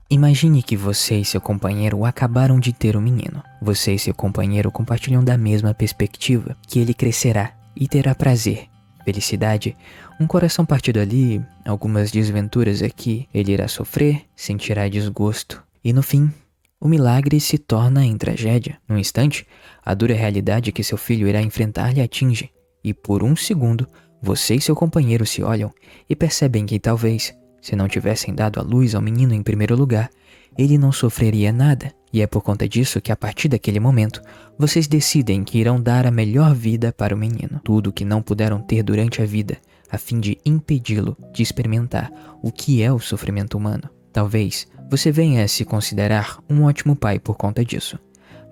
Imagine que você e seu companheiro acabaram de ter um menino. Você e seu companheiro compartilham da mesma perspectiva, que ele crescerá e terá prazer, felicidade, um coração partido ali, algumas desventuras aqui, ele irá sofrer, sentirá desgosto. E no fim, o milagre se torna em tragédia. Num instante, a dura realidade que seu filho irá enfrentar lhe atinge. E por um segundo, você e seu companheiro se olham e percebem que talvez, se não tivessem dado a luz ao menino em primeiro lugar, ele não sofreria nada. E é por conta disso que a partir daquele momento, vocês decidem que irão dar a melhor vida para o menino. Tudo o que não puderam ter durante a vida, a fim de impedi-lo de experimentar o que é o sofrimento humano. Talvez você venha a se considerar um ótimo pai por conta disso.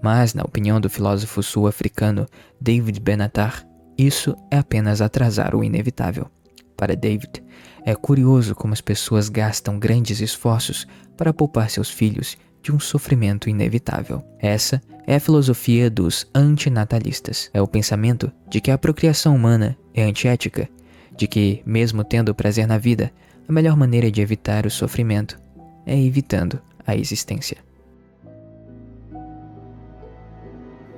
Mas, na opinião do filósofo sul-africano David Benatar, isso é apenas atrasar o inevitável. Para David, é curioso como as pessoas gastam grandes esforços para poupar seus filhos de um sofrimento inevitável. Essa é a filosofia dos antinatalistas. É o pensamento de que a procriação humana é antiética, de que, mesmo tendo prazer na vida, a melhor maneira de evitar o sofrimento é evitando a existência.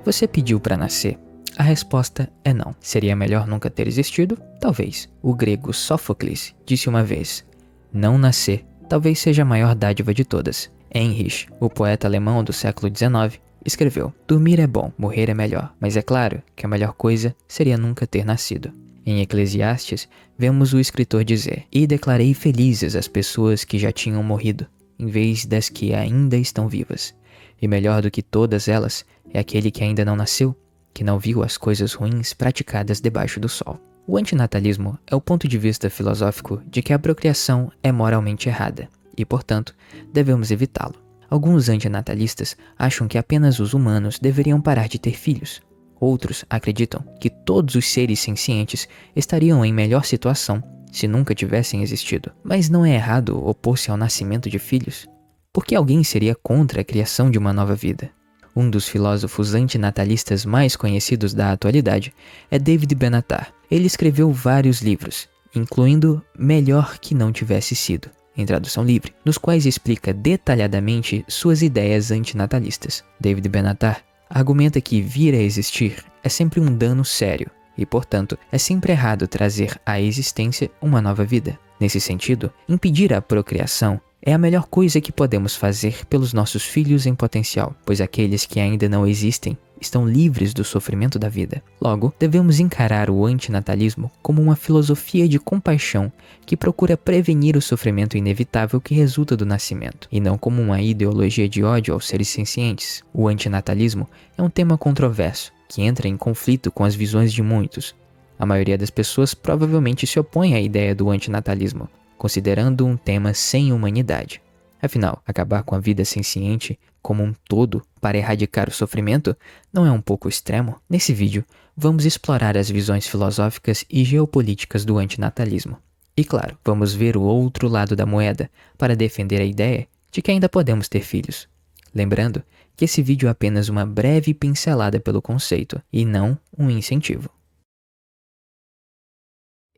Você pediu para nascer? A resposta é não. Seria melhor nunca ter existido? Talvez. O grego Sófocles disse uma vez: não nascer talvez seja a maior dádiva de todas. Heinrich, o poeta alemão do século XIX, escreveu: dormir é bom, morrer é melhor, mas é claro que a melhor coisa seria nunca ter nascido. Em Eclesiastes, vemos o escritor dizer: e declarei felizes as pessoas que já tinham morrido, em vez das que ainda estão vivas. E melhor do que todas elas é aquele que ainda não nasceu, que não viu as coisas ruins praticadas debaixo do sol. O antinatalismo é o ponto de vista filosófico de que a procriação é moralmente errada e, portanto, devemos evitá-lo. Alguns antinatalistas acham que apenas os humanos deveriam parar de ter filhos. Outros acreditam que todos os seres sencientes estariam em melhor situação se nunca tivessem existido. Mas não é errado opor-se ao nascimento de filhos? Por que alguém seria contra a criação de uma nova vida? Um dos filósofos antinatalistas mais conhecidos da atualidade é David Benatar. Ele escreveu vários livros, incluindo Melhor que Não Tivesse Sido, em tradução livre, nos quais explica detalhadamente suas ideias antinatalistas. David Benatar argumenta que vir a existir é sempre um dano sério e, portanto, é sempre errado trazer à existência uma nova vida. Nesse sentido, impedir a procriação é a melhor coisa que podemos fazer pelos nossos filhos em potencial, pois aqueles que ainda não existem estão livres do sofrimento da vida. Logo, devemos encarar o antinatalismo como uma filosofia de compaixão que procura prevenir o sofrimento inevitável que resulta do nascimento, e não como uma ideologia de ódio aos seres sencientes. O antinatalismo é um tema controverso, que entra em conflito com as visões de muitos. A maioria das pessoas provavelmente se opõe à ideia do antinatalismo, considerando um tema sem humanidade. Afinal, acabar com a vida senciente como um todo para erradicar o sofrimento não é um pouco extremo? Nesse vídeo, vamos explorar as visões filosóficas e geopolíticas do antinatalismo. E claro, vamos ver o outro lado da moeda para defender a ideia de que ainda podemos ter filhos. Lembrando que esse vídeo é apenas uma breve pincelada pelo conceito e não um incentivo.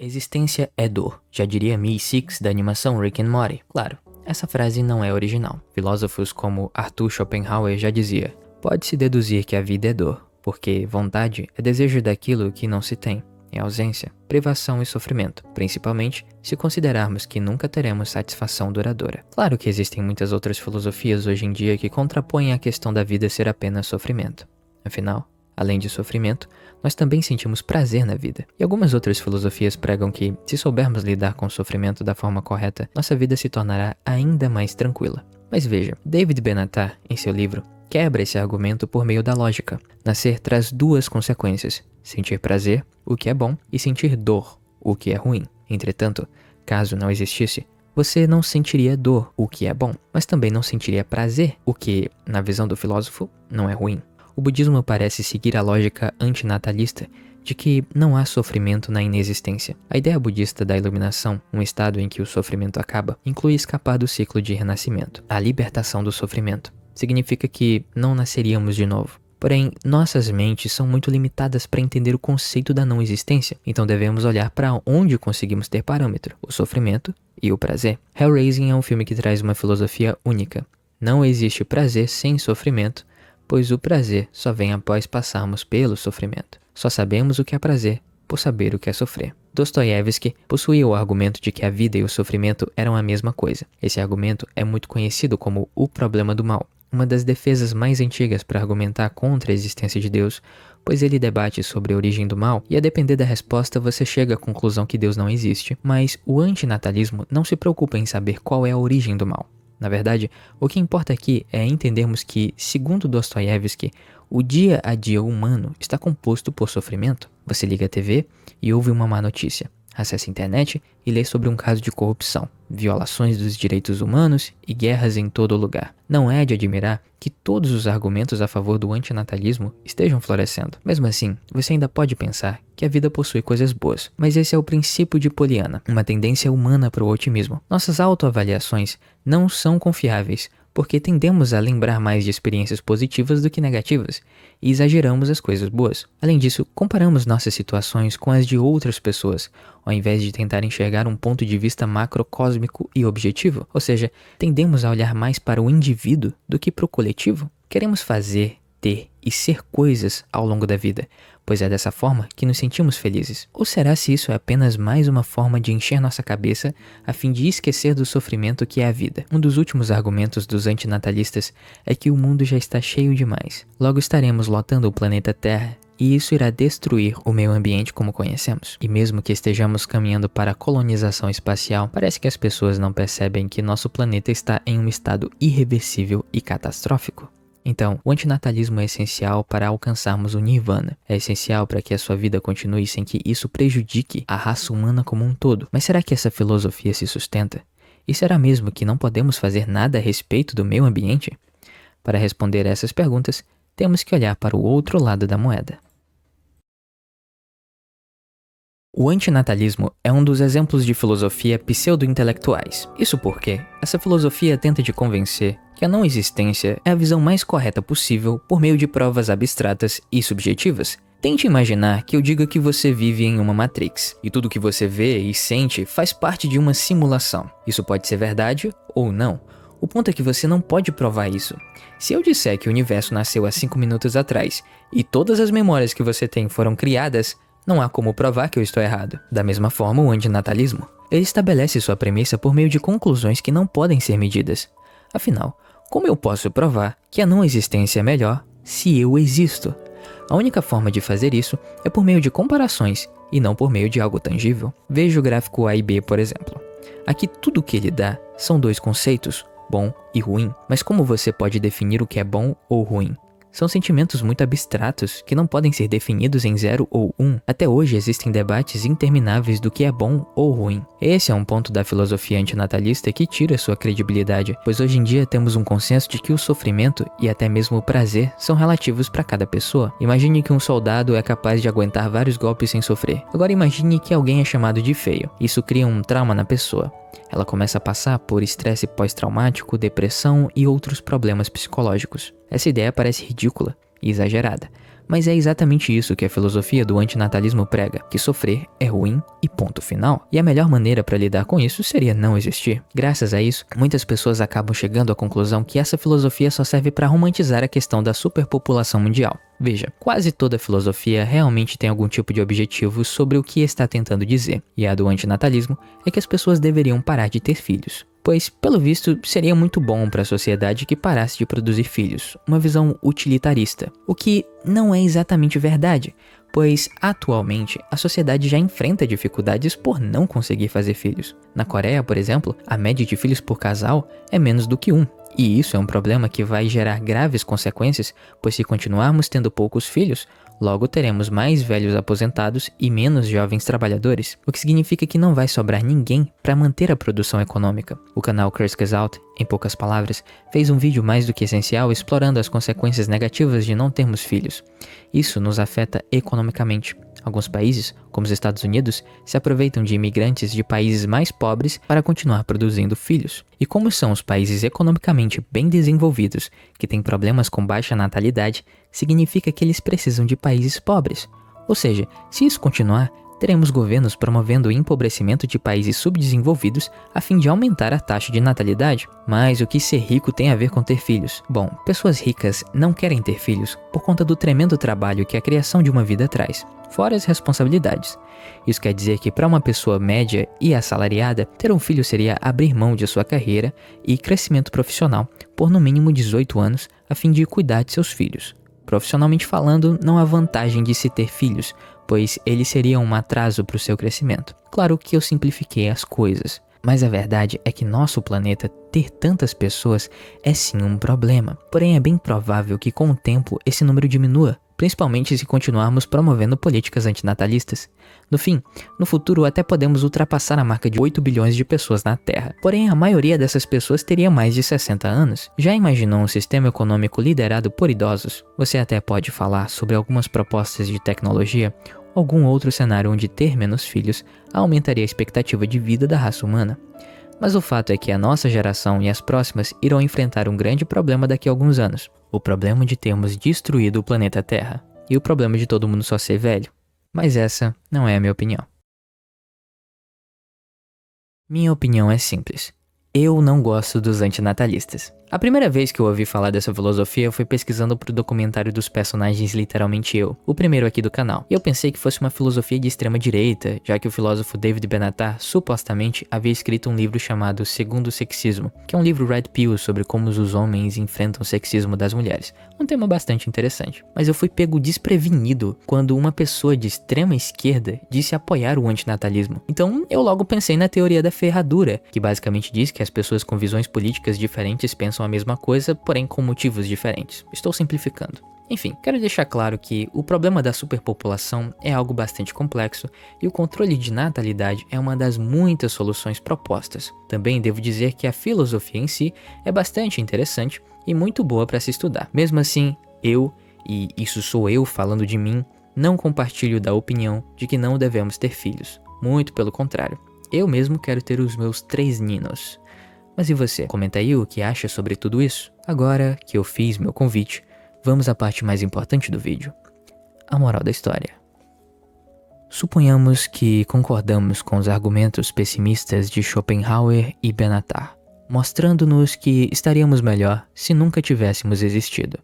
Existência é dor, já diria Mi-6 da animação Rick and Morty. Claro, essa frase não é original. Filósofos como Arthur Schopenhauer já dizia: pode-se deduzir que a vida é dor, porque vontade é desejo daquilo que não se tem, é ausência, privação e sofrimento, principalmente se considerarmos que nunca teremos satisfação duradoura. Claro que existem muitas outras filosofias hoje em dia que contrapõem a questão da vida ser apenas sofrimento. Afinal, além de sofrimento, nós também sentimos prazer na vida. E algumas outras filosofias pregam que, se soubermos lidar com o sofrimento da forma correta, nossa vida se tornará ainda mais tranquila. Mas veja, David Benatar, em seu livro, quebra esse argumento por meio da lógica. Nascer traz duas consequências: sentir prazer, o que é bom, e sentir dor, o que é ruim. Entretanto, caso não existisse, você não sentiria dor, o que é bom, mas também não sentiria prazer, o que, na visão do filósofo, não é ruim. O budismo parece seguir a lógica antinatalista de que não há sofrimento na inexistência. A ideia budista da iluminação, um estado em que o sofrimento acaba, inclui escapar do ciclo de renascimento. A libertação do sofrimento significa que não nasceríamos de novo, Porém, nossas mentes são muito limitadas para entender o conceito da não existência, então devemos olhar para onde conseguimos ter parâmetro, o sofrimento e o prazer. Hellraising é um filme que traz uma filosofia única. Não existe prazer sem sofrimento, pois o prazer só vem após passarmos pelo sofrimento. Só sabemos o que é prazer por saber o que é sofrer. Dostoiévski possuía o argumento de que a vida e o sofrimento eram a mesma coisa. Esse argumento é muito conhecido como o problema do mal, uma das defesas mais antigas para argumentar contra a existência de Deus, pois ele debate sobre a origem do mal e, a depender da resposta, você chega à conclusão que Deus não existe. Mas o antinatalismo não se preocupa em saber qual é a origem do mal. Na verdade, o que importa aqui é entendermos que, segundo Dostoiévski, o dia a dia humano está composto por sofrimento. Você liga a TV e ouve uma má notícia. Acessa a internet e lê sobre um caso de corrupção, violações dos direitos humanos e guerras em todo lugar. Não é de admirar que todos os argumentos a favor do antinatalismo estejam florescendo. Mesmo assim, você ainda pode pensar que a vida possui coisas boas, mas esse é o princípio de Poliana, uma tendência humana para o otimismo. Nossas autoavaliações não são confiáveis, porque tendemos a lembrar mais de experiências positivas do que negativas, e exageramos as coisas boas. Além disso, comparamos nossas situações com as de outras pessoas, ao invés de tentar enxergar um ponto de vista macrocósmico e objetivo, ou seja, tendemos a olhar mais para o indivíduo do que para o coletivo. Queremos fazer, ter e ser coisas ao longo da vida, pois é dessa forma que nos sentimos felizes. Ou será se isso é apenas mais uma forma de encher nossa cabeça a fim de esquecer do sofrimento que é a vida? Um dos últimos argumentos dos antinatalistas é que o mundo já está cheio demais. Logo estaremos lotando o planeta Terra e isso irá destruir o meio ambiente como conhecemos. E mesmo que estejamos caminhando para a colonização espacial, parece que as pessoas não percebem que nosso planeta está em um estado irreversível e catastrófico. Então, o antinatalismo é essencial para alcançarmos o Nirvana. É essencial para que a sua vida continue sem que isso prejudique a raça humana como um todo. Mas será que essa filosofia se sustenta? E será mesmo que não podemos fazer nada a respeito do meio ambiente? Para responder a essas perguntas, temos que olhar para o outro lado da moeda. O antinatalismo é um dos exemplos de filosofia pseudo-intelectuais. Isso porque essa filosofia tenta te convencer que a não existência é a visão mais correta possível por meio de provas abstratas e subjetivas. Tente imaginar que eu diga que você vive em uma Matrix, e tudo que você vê e sente faz parte de uma simulação. Isso pode ser verdade ou não. O ponto é que você não pode provar isso. Se eu disser que o universo nasceu há 5 minutos atrás, e todas as memórias que você tem foram criadas, não há como provar que eu estou errado. Da mesma forma, o antinatalismo. Ele estabelece sua premissa por meio de conclusões que não podem ser medidas. Afinal, como eu posso provar que a não existência é melhor se eu existo? A única forma de fazer isso é por meio de comparações e não por meio de algo tangível. Veja o gráfico A e B, por exemplo. Aqui tudo o que ele dá são dois conceitos, bom e ruim. Mas como você pode definir o que é bom ou ruim? São sentimentos muito abstratos que não podem ser definidos em 0 ou 1. Até hoje existem debates intermináveis do que é bom ou ruim. Esse é um ponto da filosofia antinatalista que tira sua credibilidade, pois hoje em dia temos um consenso de que o sofrimento e até mesmo o prazer são relativos para cada pessoa. Imagine que um soldado é capaz de aguentar vários golpes sem sofrer. Agora imagine que alguém é chamado de feio. Isso cria um trauma na pessoa. Ela começa a passar por estresse pós-traumático, depressão e outros problemas psicológicos. Essa ideia parece ridícula e exagerada, mas é exatamente isso que a filosofia do antinatalismo prega, que sofrer é ruim e ponto final. E a melhor maneira para lidar com isso seria não existir. Graças a isso, muitas pessoas acabam chegando à conclusão que essa filosofia só serve para romantizar a questão da superpopulação mundial. Veja, quase toda filosofia realmente tem algum tipo de objetivo sobre o que está tentando dizer, e a do antinatalismo é que as pessoas deveriam parar de ter filhos. Pois, pelo visto, seria muito bom para a sociedade que parasse de produzir filhos, uma visão utilitarista, o que não é exatamente verdade, pois, atualmente, a sociedade já enfrenta dificuldades por não conseguir fazer filhos. Na Coreia, por exemplo, a média de filhos por casal é menos do que 1. E isso é um problema que vai gerar graves consequências, pois se continuarmos tendo poucos filhos, logo teremos mais velhos aposentados e menos jovens trabalhadores, o que significa que não vai sobrar ninguém para manter a produção econômica. O canal Curse Out, em poucas palavras, fez um vídeo mais do que essencial explorando as consequências negativas de não termos filhos. Isso nos afeta economicamente. Alguns países, como os Estados Unidos, se aproveitam de imigrantes de países mais pobres para continuar produzindo filhos. E como são os países economicamente bem desenvolvidos, que têm problemas com baixa natalidade, significa que eles precisam de países pobres. Ou seja, se isso continuar, teremos governos promovendo o empobrecimento de países subdesenvolvidos a fim de aumentar a taxa de natalidade. Mas o que ser rico tem a ver com ter filhos? Bom, pessoas ricas não querem ter filhos por conta do tremendo trabalho que a criação de uma vida traz, fora as responsabilidades. Isso quer dizer que para uma pessoa média e assalariada, ter um filho seria abrir mão de sua carreira e crescimento profissional por no mínimo 18 anos a fim de cuidar de seus filhos. Profissionalmente falando, não há vantagem de se ter filhos, pois eles seriam um atraso para o seu crescimento. Claro que eu simplifiquei as coisas, mas a verdade é que nosso planeta ter tantas pessoas é sim um problema. Porém, é bem provável que com o tempo esse número diminua, principalmente se continuarmos promovendo políticas antinatalistas. No fim, no futuro até podemos ultrapassar a marca de 8 bilhões de pessoas na Terra. Porém, a maioria dessas pessoas teria mais de 60 anos. Já imaginou um sistema econômico liderado por idosos? Você até pode falar sobre algumas propostas de tecnologia, algum outro cenário onde ter menos filhos aumentaria a expectativa de vida da raça humana. Mas o fato é que a nossa geração e as próximas irão enfrentar um grande problema daqui a alguns anos. O problema de termos destruído o planeta Terra. E o problema de todo mundo só ser velho. Mas essa não é a minha opinião. Minha opinião é simples. Eu não gosto dos antinatalistas. A primeira vez que eu ouvi falar dessa filosofia foi pesquisando pro documentário dos personagens Literalmente Eu, o primeiro aqui do canal. E eu pensei que fosse uma filosofia de extrema direita, já que o filósofo David Benatar supostamente havia escrito um livro chamado Segundo Sexismo, que é um livro red pill sobre como os homens enfrentam o sexismo das mulheres. Um tema bastante interessante. Mas eu fui pego desprevenido quando uma pessoa de extrema esquerda disse apoiar o antinatalismo. Então eu logo pensei na teoria da ferradura, que basicamente diz que as pessoas com visões políticas diferentes pensam a mesma coisa, porém com motivos diferentes. Estou simplificando. Enfim, quero deixar claro que o problema da superpopulação é algo bastante complexo e o controle de natalidade é uma das muitas soluções propostas. Também devo dizer que a filosofia em si é bastante interessante e muito boa para se estudar. Mesmo assim, e isso sou eu falando de mim, não compartilho da opinião de que não devemos ter filhos. Muito pelo contrário. Eu mesmo quero ter os meus 3 ninos. Mas e você? Comenta aí o que acha sobre tudo isso. Agora que eu fiz meu convite, vamos à parte mais importante do vídeo. A moral da história. Suponhamos que concordamos com os argumentos pessimistas de Schopenhauer e Benatar, mostrando-nos que estaríamos melhor se nunca tivéssemos existido.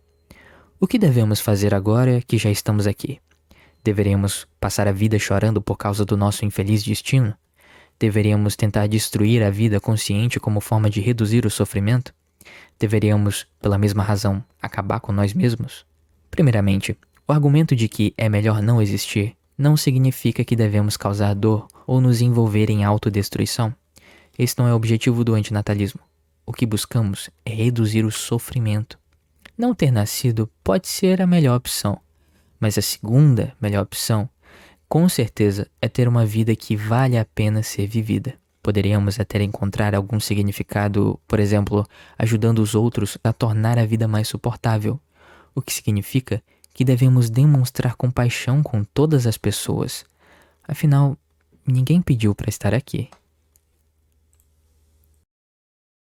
O que devemos fazer agora que já estamos aqui? Deveríamos passar a vida chorando por causa do nosso infeliz destino? Deveríamos tentar destruir a vida consciente como forma de reduzir o sofrimento? Deveríamos, pela mesma razão, acabar com nós mesmos? Primeiramente, o argumento de que é melhor não existir não significa que devemos causar dor ou nos envolver em autodestruição. Esse não é o objetivo do antinatalismo. O que buscamos é reduzir o sofrimento. Não ter nascido pode ser a melhor opção, mas a segunda melhor opção com certeza é ter uma vida que vale a pena ser vivida. Poderíamos até encontrar algum significado, por exemplo, ajudando os outros a tornar a vida mais suportável, o que significa que devemos demonstrar compaixão com todas as pessoas. Afinal, ninguém pediu para estar aqui.